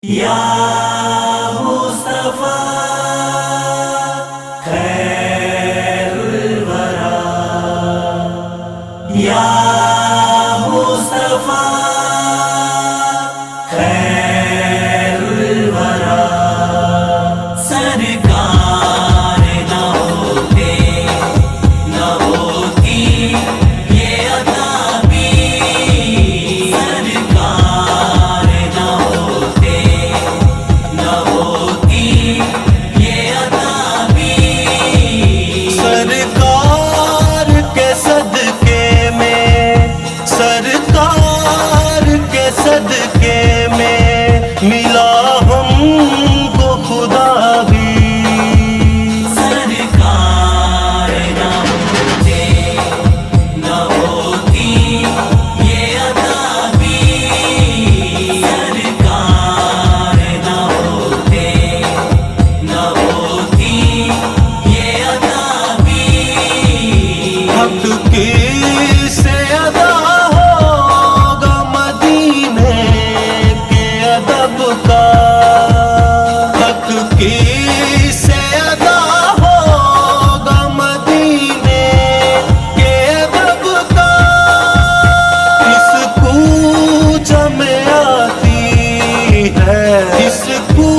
یا مصطفیٰ خیر الورا، یا مصطفیٰ خیر الورا، سرکار نہ ہوتے نہ ہوتی یہ عطا بھی، سرکار نہ ہوتے نہ ہوتی یہ عطا بھی، سرکار کے صدقے میں، سرکار کے صدقے میں ملا ہم کو خدا بھی، سرکار نہ ہوتے نہ ہوتی یہ عطا بھی، سرکار نہ ہوتے نہ ہوتی یہ عطا بھی، حق کی سے ادا ہوگا مدینے کے ادب کا، حق کی سے ادا ہوگا مدینے کے ادب کا، اس کوچ میں آتی ہے، اس کوچ